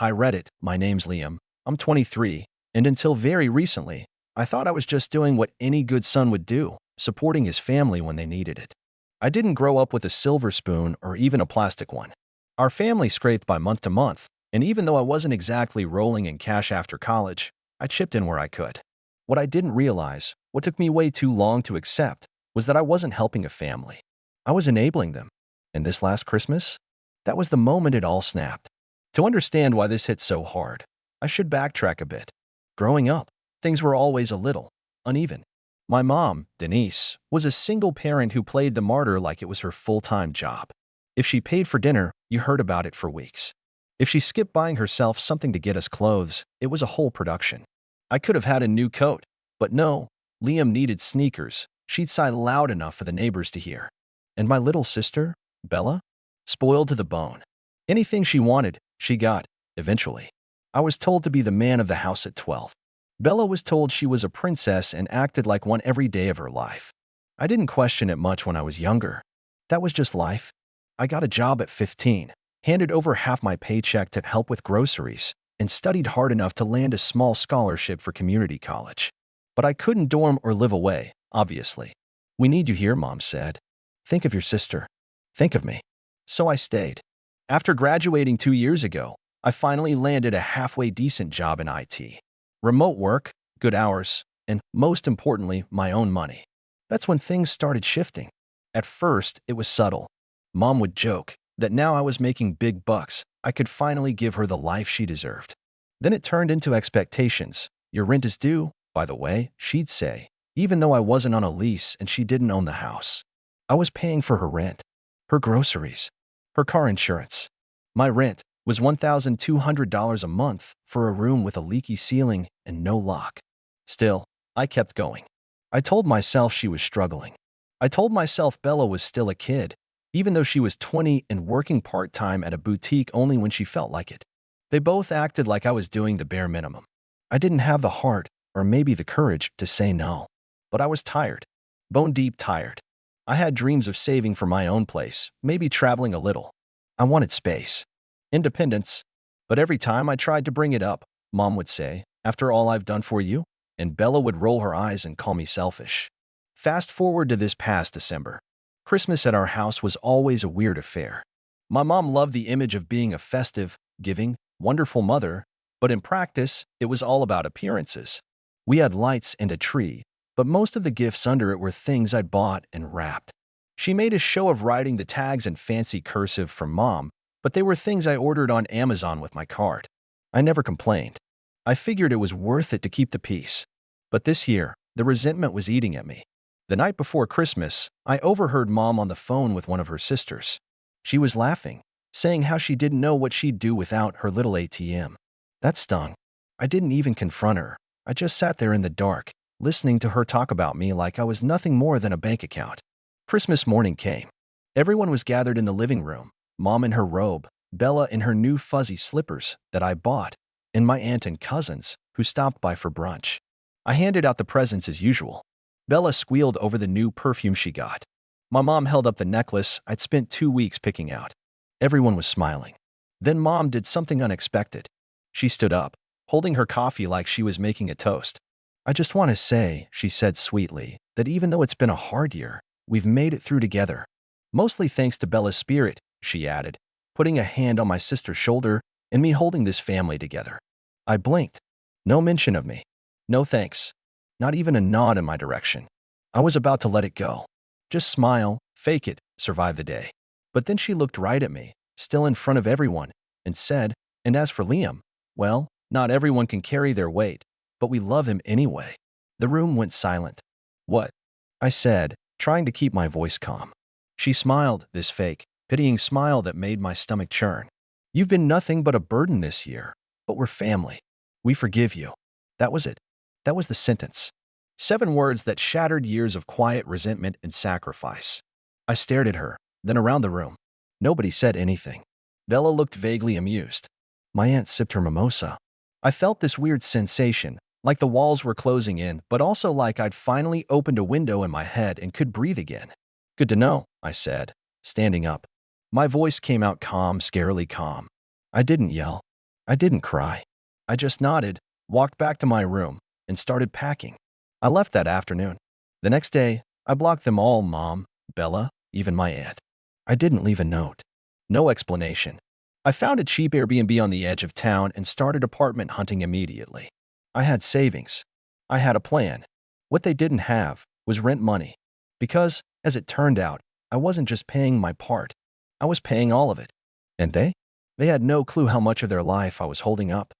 Hi Reddit, my name's Liam. I'm 23, and until very recently, I thought I was just doing what any good son would do, supporting his family when they needed it. I didn't grow up with a silver spoon or even a plastic one. Our family scraped by month to month, and even though I wasn't exactly rolling in cash after college, I chipped in where I could. What I didn't realize, what took me way too long to accept, was that I wasn't helping a family. I was enabling them. And this last Christmas, that was the moment it all snapped. To understand why this hit so hard, I should backtrack a bit. Growing up, things were always a little uneven. My mom, Denise, was a single parent who played the martyr like it was her full-time job. If she paid for dinner, you heard about it for weeks. If she skipped buying herself something to get us clothes, it was a whole production. I could have had a new coat, but no, Liam needed sneakers. She'd sigh loud enough for the neighbors to hear. And my little sister, Bella, spoiled to the bone. Anything she wanted, she got, eventually. I was told to be the man of the house at 12. Bella was told she was a princess and acted like one every day of her life. I didn't question it much when I was younger. That was just life. I got a job at 15, handed over half my paycheck to help with groceries, and studied hard enough to land a small scholarship for community college. But I couldn't dorm or live away, obviously. We need you here, Mom said. Think of your sister. Think of me. So I stayed. After graduating 2 years ago, I finally landed a halfway decent job in IT. Remote work, good hours, and most importantly, my own money. That's when things started shifting. At first, it was subtle. Mom would joke that now I was making big bucks, I could finally give her the life she deserved. Then it turned into expectations. Your rent is due, by the way, she'd say, even though I wasn't on a lease and she didn't own the house. I was paying for her rent, her groceries, her car insurance. My rent was $1,200 a month for a room with a leaky ceiling and no lock. Still, I kept going. I told myself she was struggling. I told myself Bella was still a kid, even though she was 20 and working part-time at a boutique only when she felt like it. They both acted like I was doing the bare minimum. I didn't have the heart, or maybe the courage, to say no. But I was tired. Bone-deep tired. I had dreams of saving for my own place, maybe traveling a little. I wanted space. Independence. But every time I tried to bring it up, Mom would say, "After all I've done for you?" And Bella would roll her eyes and call me selfish. Fast forward to this past December. Christmas at our house was always a weird affair. My mom loved the image of being a festive, giving, wonderful mother, but in practice, it was all about appearances. We had lights and a tree, but most of the gifts under it were things I'd bought and wrapped. She made a show of writing the tags in fancy cursive from Mom, but they were things I ordered on Amazon with my card. I never complained. I figured it was worth it to keep the peace. But this year, the resentment was eating at me. The night before Christmas, I overheard Mom on the phone with one of her sisters. She was laughing, saying how she didn't know what she'd do without her little ATM. That stung. I didn't even confront her. I just sat there in the dark, listening to her talk about me like I was nothing more than a bank account. Christmas morning came. Everyone was gathered in the living room. Mom in her robe, Bella in her new fuzzy slippers that I bought, and my aunt and cousins, who stopped by for brunch. I handed out the presents as usual. Bella squealed over the new perfume she got. My mom held up the necklace I'd spent 2 weeks picking out. Everyone was smiling. Then Mom did something unexpected. She stood up, holding her coffee like she was making a toast. "I just want to say," she said sweetly, "that even though it's been a hard year, we've made it through together. Mostly thanks to Bella's spirit," she added, putting a hand on my sister's shoulder and me holding this family together. I blinked. No mention of me. No thanks. Not even a nod in my direction. I was about to let it go. Just smile, fake it, survive the day. But then she looked right at me, still in front of everyone, and said, "And as for Liam, well, not everyone can carry their weight, but we love him anyway." The room went silent. "What?" I said, trying to keep my voice calm. She smiled, this fake, pitying smile that made my stomach churn. "You've been nothing but a burden this year, but we're family. We forgive you." That was it. That was the sentence. 7 words that shattered years of quiet resentment and sacrifice. I stared at her, then around the room. Nobody said anything. Bella looked vaguely amused. My aunt sipped her mimosa. I felt this weird sensation, like the walls were closing in, but also like I'd finally opened a window in my head and could breathe again. "Good to know," I said, standing up. My voice came out calm, scarily calm. I didn't yell. I didn't cry. I just nodded, walked back to my room, and started packing. I left that afternoon. The next day, I blocked them all, Mom, Bella, even my aunt. I didn't leave a note. No explanation. I found a cheap Airbnb on the edge of town and started apartment hunting immediately. I had savings. I had a plan. What they didn't have was rent money. Because, as it turned out, I wasn't just paying my part. I was paying all of it. And they? They had no clue how much of their life I was holding up.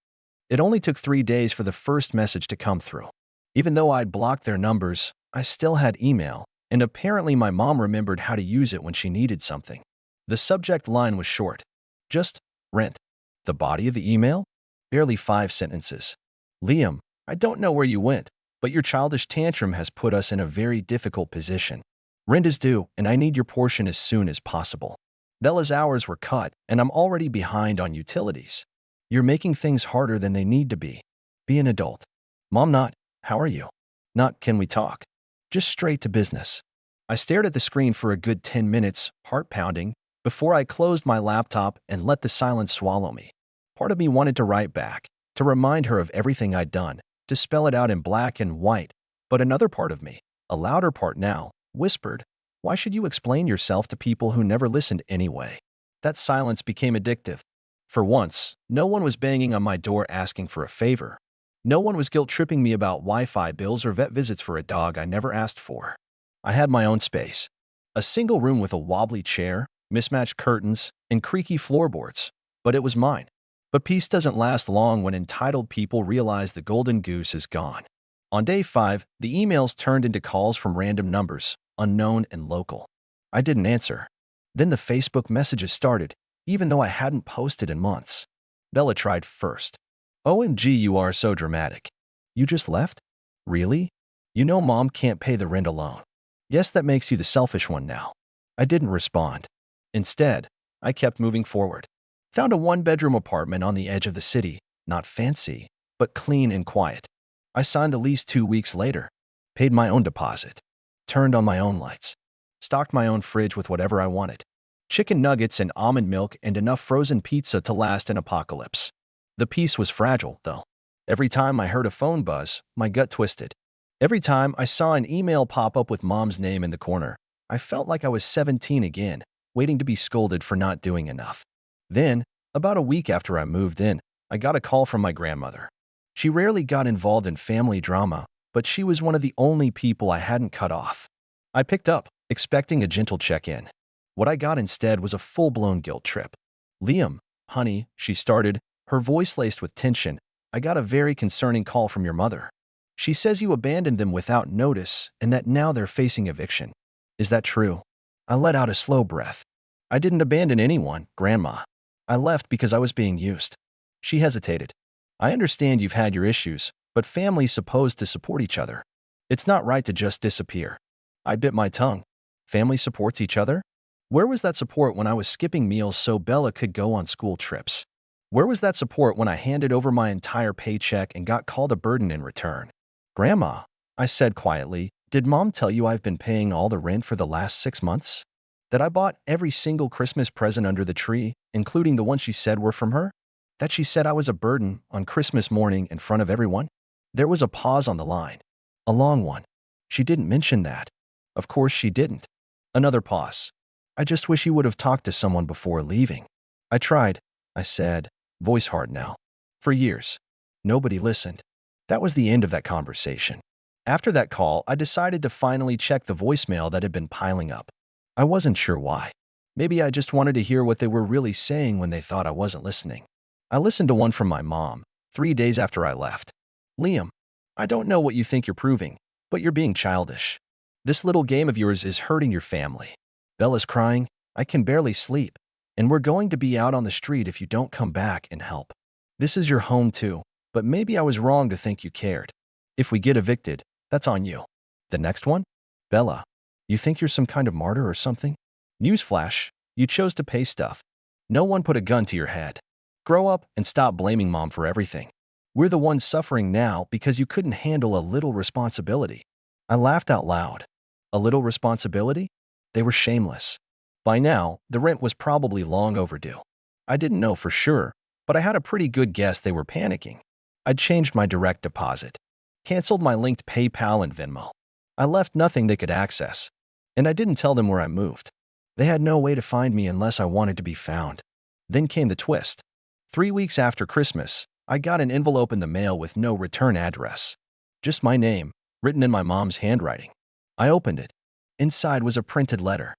It only took 3 days for the first message to come through. Even though I'd blocked their numbers, I still had email, and apparently my mom remembered how to use it when she needed something. The subject line was short. Just rent. The body of the email? Barely 5 sentences. Liam, I don't know where you went, but your childish tantrum has put us in a very difficult position. Rent is due, and I need your portion as soon as possible. Bella's hours were cut, and I'm already behind on utilities. You're making things harder than they need to be. Be an adult. Mom, not, how are you? Not, can we talk? Just straight to business. I stared at the screen for a good 10 minutes, heart pounding, before I closed my laptop and let the silence swallow me. Part of me wanted to write back, to remind her of everything I'd done, to spell it out in black and white, but another part of me, a louder part now, whispered, why should you explain yourself to people who never listened anyway? That silence became addictive. For once, no one was banging on my door asking for a favor. No one was guilt-tripping me about Wi-Fi bills or vet visits for a dog I never asked for. I had my own space. A single room with a wobbly chair, mismatched curtains, and creaky floorboards. But it was mine. But peace doesn't last long when entitled people realize the golden goose is gone. On day 5, the emails turned into calls from random numbers, unknown and local. I didn't answer. Then the Facebook messages started, even though I hadn't posted in months. Bella tried first. OMG, you are so dramatic. You just left? Really? You know Mom can't pay the rent alone. Yes, that makes you the selfish one now. I didn't respond. Instead, I kept moving forward. Found a 1-bedroom apartment on the edge of the city, not fancy, but clean and quiet. I signed the lease 2 weeks later, paid my own deposit, turned on my own lights, stocked my own fridge with whatever I wanted. Chicken nuggets and almond milk and enough frozen pizza to last an apocalypse. The peace was fragile, though. Every time I heard a phone buzz, my gut twisted. Every time I saw an email pop up with Mom's name in the corner, I felt like I was 17 again, waiting to be scolded for not doing enough. Then, about a week after I moved in, I got a call from my grandmother. She rarely got involved in family drama, but she was one of the only people I hadn't cut off. I picked up, expecting a gentle check-in. What I got instead was a full-blown guilt trip. Liam, honey, she started, her voice laced with tension. I got a very concerning call from your mother. She says you abandoned them without notice and that now they're facing eviction. Is that true? I let out a slow breath. I didn't abandon anyone, Grandma. I left because I was being used. She hesitated. I understand you've had your issues, but family's supposed to support each other. It's not right to just disappear. I bit my tongue. Family supports each other? Where was that support when I was skipping meals so Bella could go on school trips? Where was that support when I handed over my entire paycheck and got called a burden in return? Grandma, I said quietly, did Mom tell you I've been paying all the rent for the last 6 months? That I bought every single Christmas present under the tree, including the ones she said were from her? That she said I was a burden on Christmas morning in front of everyone? There was a pause on the line. A long one. She didn't mention that. Of course she didn't. Another pause. I just wish you would have talked to someone before leaving. I tried, I said, voice hard now. For years. Nobody listened. That was the end of that conversation. After that call, I decided to finally check the voicemail that had been piling up. I wasn't sure why. Maybe I just wanted to hear what they were really saying when they thought I wasn't listening. I listened to one from my mom, 3 days after I left. Liam, I don't know what you think you're proving, but you're being childish. This little game of yours is hurting your family. Bella's crying, I can barely sleep, and we're going to be out on the street if you don't come back and help. This is your home too, but maybe I was wrong to think you cared. If we get evicted, that's on you. The next one? Bella, you think you're some kind of martyr or something? Newsflash, you chose to pay stuff. No one put a gun to your head. Grow up and stop blaming Mom for everything. We're the ones suffering now because you couldn't handle a little responsibility. I laughed out loud. A little responsibility? They were shameless. By now, the rent was probably long overdue. I didn't know for sure, but I had a pretty good guess they were panicking. I'd changed my direct deposit, canceled my linked PayPal and Venmo. I left nothing they could access, and I didn't tell them where I moved. They had no way to find me unless I wanted to be found. Then came the twist. 3 weeks after Christmas, I got an envelope in the mail with no return address. Just my name, written in my mom's handwriting. I opened it. Inside was a printed letter.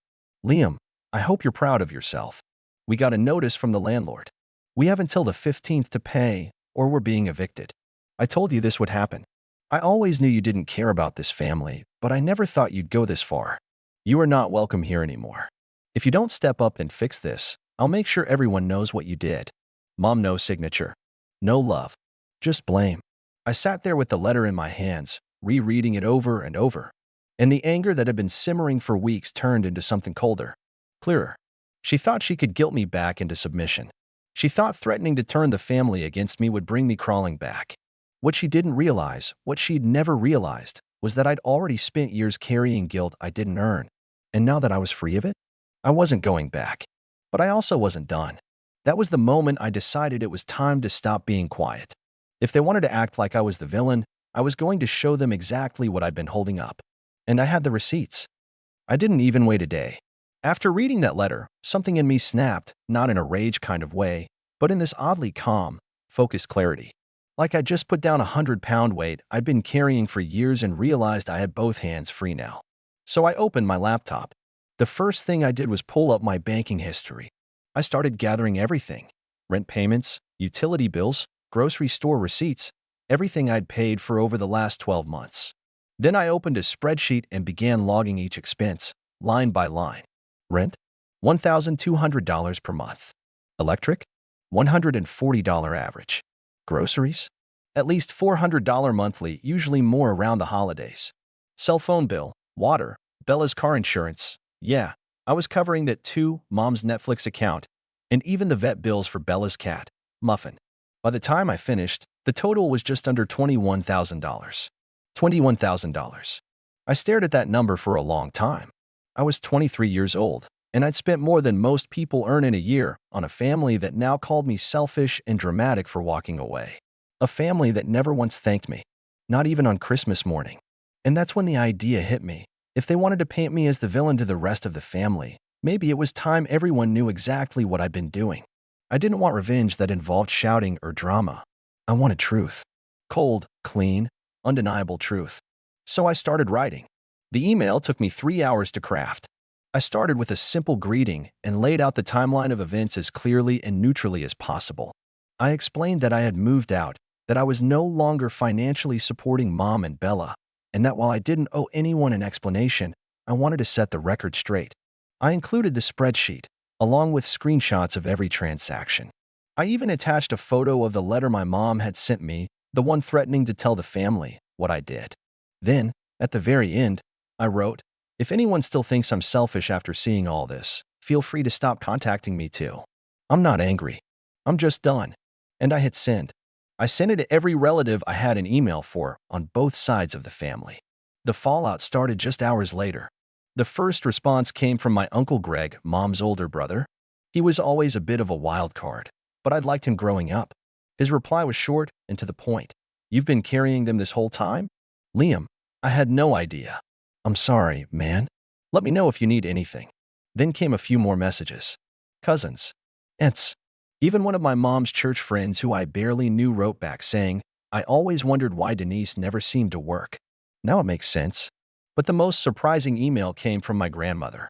Liam, I hope you're proud of yourself. We got a notice from the landlord. We have until the 15th to pay, or we're being evicted. I told you this would happen. I always knew you didn't care about this family, but I never thought you'd go this far. You are not welcome here anymore. If you don't step up and fix this, I'll make sure everyone knows what you did. Mom, no signature. No love. Just blame. I sat there with the letter in my hands, rereading it over and over. And the anger that had been simmering for weeks turned into something colder, clearer. She thought she could guilt me back into submission. She thought threatening to turn the family against me would bring me crawling back. What she didn't realize, what she'd never realized, was that I'd already spent years carrying guilt I didn't earn. And now that I was free of it, I wasn't going back. But I also wasn't done. That was the moment I decided it was time to stop being quiet. If they wanted to act like I was the villain, I was going to show them exactly what I'd been holding up. And I had the receipts. I didn't even wait a day. After reading that letter, something in me snapped, not in a rage kind of way, but in this oddly calm, focused clarity. Like I'd just put down a 100-pound weight I'd been carrying for years and realized I had both hands free now. So I opened my laptop. The first thing I did was pull up my banking history. I started gathering everything: rent payments, utility bills, grocery store receipts, everything I'd paid for over the last 12 months. Then I opened a spreadsheet and began logging each expense, line by line. Rent, $1,200 per month. Electric, $140 average. Groceries, at least $400 monthly, usually more around the holidays. Cell phone bill, water, Bella's car insurance. Yeah, I was covering that too, Mom's Netflix account, and even the vet bills for Bella's cat, Muffin. By the time I finished, the total was just under $21,000. $21,000. I stared at that number for a long time. I was 23 years old, and I'd spent more than most people earn in a year on a family that now called me selfish and dramatic for walking away. A family that never once thanked me, not even on Christmas morning. And that's when the idea hit me. If they wanted to paint me as the villain to the rest of the family, maybe it was time everyone knew exactly what I'd been doing. I didn't want revenge that involved shouting or drama. I wanted truth. Cold, clean, undeniable truth. So I started writing. The email took me 3 hours to craft. I started with a simple greeting and laid out the timeline of events as clearly and neutrally as possible. I explained that I had moved out, that I was no longer financially supporting Mom and Bella, and that while I didn't owe anyone an explanation, I wanted to set the record straight. I included the spreadsheet, along with screenshots of every transaction. I even attached a photo of the letter my mom had sent me, the one threatening to tell the family what I did. Then, at the very end, I wrote, "If anyone still thinks I'm selfish after seeing all this, feel free to stop contacting me too. I'm not angry. I'm just done." And I hit send. I sent it to every relative I had an email for on both sides of the family. The fallout started just hours later. The first response came from my Uncle Greg, Mom's older brother. He was always a bit of a wild card, but I'd liked him growing up. His reply was short and to the point. "You've been carrying them this whole time?" "Liam, I had no idea." "I'm sorry, man. Let me know if you need anything." Then came a few more messages. Cousins, aunts. Even one of my mom's church friends who I barely knew wrote back saying, "I always wondered why Denise never seemed to work. Now it makes sense." But the most surprising email came from my grandmother.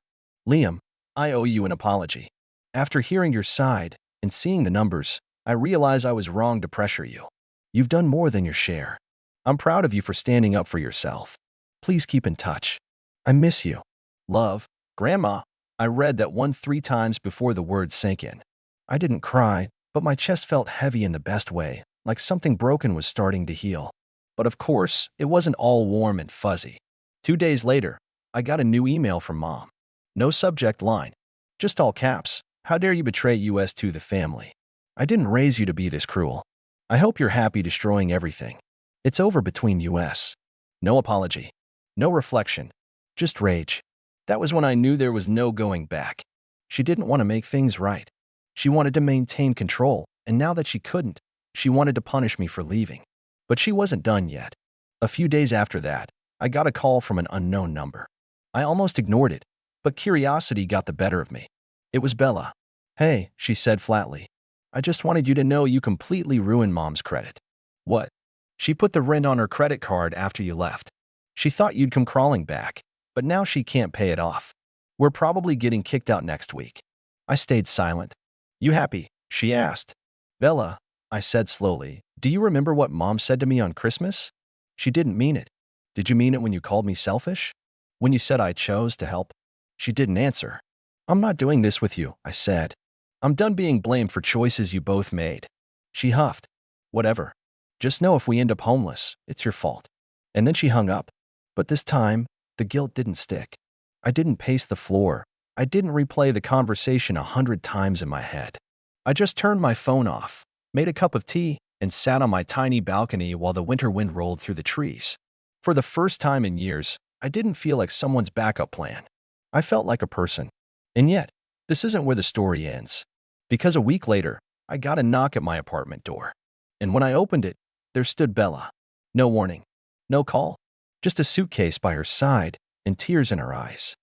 "Liam, I owe you an apology. After hearing your side and seeing the numbers, I realize I was wrong to pressure you. You've done more than your share. I'm proud of you for standing up for yourself. Please keep in touch. I miss you. Love, Grandma." I read that one 3 times before the words sank in. I didn't cry, but my chest felt heavy in the best way, like something broken was starting to heal. But of course, it wasn't all warm and fuzzy. 2 days later, I got a new email from Mom. No subject line. Just all caps. "How dare you betray us to the family? I didn't raise you to be this cruel. I hope you're happy destroying everything. It's over between us." No apology. No reflection. Just rage. That was when I knew there was no going back. She didn't want to make things right. She wanted to maintain control, and now that she couldn't, she wanted to punish me for leaving. But she wasn't done yet. A few days after that, I got a call from an unknown number. I almost ignored it, but curiosity got the better of me. It was Bella. "Hey," she said flatly. "I just wanted you to know you completely ruined Mom's credit." "What?" "She put the rent on her credit card after you left. She thought you'd come crawling back, but now she can't pay it off. We're probably getting kicked out next week." I stayed silent. "You happy?" she asked. "Bella," I said slowly, "do you remember what Mom said to me on Christmas?" "She didn't mean it." "Did you mean it when you called me selfish? When you said I chose to help?" She didn't answer. "I'm not doing this with you," I said. "I'm done being blamed for choices you both made." She huffed. "Whatever. Just know if we end up homeless, it's your fault." And then she hung up. But this time, the guilt didn't stick. I didn't pace the floor. I didn't replay the conversation 100 times in my head. I just turned my phone off, made a cup of tea, and sat on my tiny balcony while the winter wind rolled through the trees. For the first time in years, I didn't feel like someone's backup plan. I felt like a person. And yet, this isn't where the story ends. Because a week later, I got a knock at my apartment door. And when I opened it, there stood Bella. No warning. No call. Just a suitcase by her side and tears in her eyes.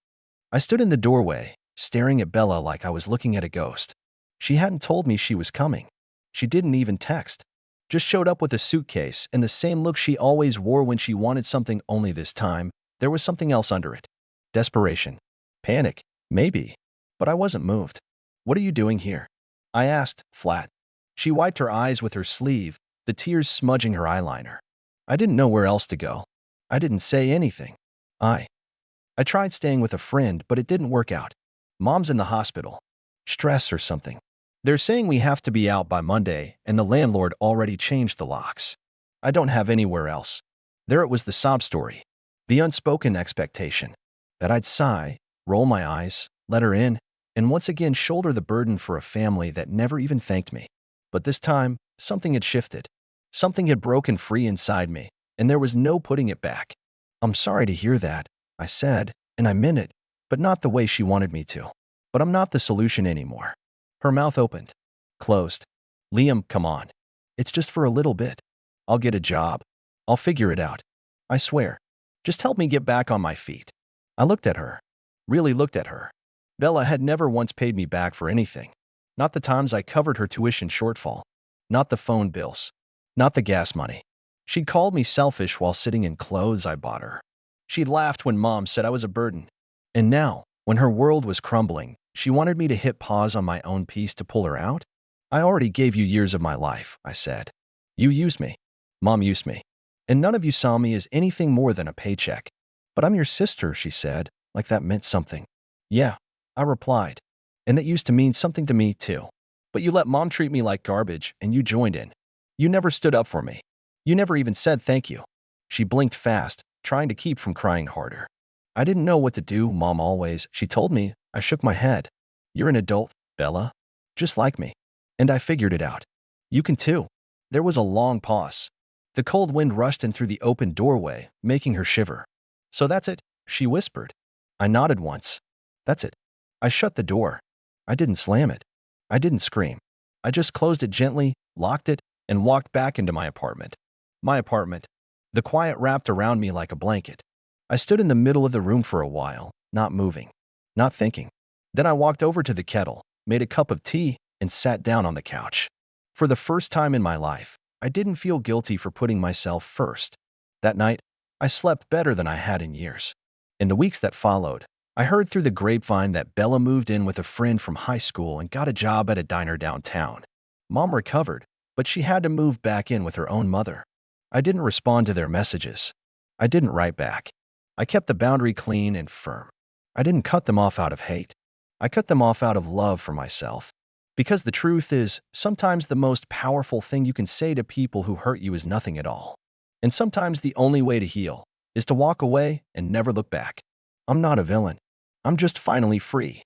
I stood in the doorway, staring at Bella like I was looking at a ghost. She hadn't told me she was coming. She didn't even text. Just showed up with a suitcase and the same look she always wore when she wanted something, only this time, there was something else under it. Desperation. Panic. Maybe. But I wasn't moved. "What are you doing here?" I asked, flat. She wiped her eyes with her sleeve, the tears smudging her eyeliner. I didn't know where else to go. I didn't say anything. I tried staying with a friend, but it didn't work out. Mom's in the hospital. Stress or something. They're saying we have to be out by Monday, and the landlord already changed the locks. I don't have anywhere else. There it was, the sob story. The unspoken expectation. That I'd sigh, roll my eyes, let her in, and once again shoulder the burden for a family that never even thanked me. But this time, something had shifted. Something had broken free inside me, and there was no putting it back. "I'm sorry to hear that," I said, and I meant it, but not the way she wanted me to. "But I'm not the solution anymore." Her mouth opened. Closed. "Liam, come on. It's just for a little bit. I'll get a job. I'll figure it out. I swear. Just help me get back on my feet." I looked at her. Really looked at her. Bella had never once paid me back for anything. Not the times I covered her tuition shortfall. Not the phone bills. Not the gas money. She'd called me selfish while sitting in clothes I bought her. She'd laughed when Mom said I was a burden. And now, when her world was crumbling, she wanted me to hit pause on my own peace to pull her out? "I already gave you years of my life," I said. "You used me. Mom used me. And none of you saw me as anything more than a paycheck." "But I'm your sister," she said, like that meant something. "Yeah," I replied. "And that used to mean something to me, too. But you let Mom treat me like garbage, and you joined in. You never stood up for me. You never even said thank you." She blinked fast, trying to keep from crying harder. "I didn't know what to do, Mom always," she told me. I shook my head. "You're an adult, Bella. Just like me. And I figured it out. You can too." There was a long pause. The cold wind rushed in through the open doorway, making her shiver. "So that's it," she whispered. I nodded once. "That's it." I shut the door. I didn't slam it. I didn't scream. I just closed it gently, locked it, and walked back into my apartment. My apartment. The quiet wrapped around me like a blanket. I stood in the middle of the room for a while, not moving, not thinking. Then I walked over to the kettle, made a cup of tea, and sat down on the couch. For the first time in my life, I didn't feel guilty for putting myself first. That night, I slept better than I had in years. In the weeks that followed, I heard through the grapevine that Bella moved in with a friend from high school and got a job at a diner downtown. Mom recovered, but she had to move back in with her own mother. I didn't respond to their messages. I didn't write back. I kept the boundary clean and firm. I didn't cut them off out of hate. I cut them off out of love for myself. Because the truth is, sometimes the most powerful thing you can say to people who hurt you is nothing at all. And sometimes the only way to heal is to walk away and never look back. I'm not a villain. I'm just finally free.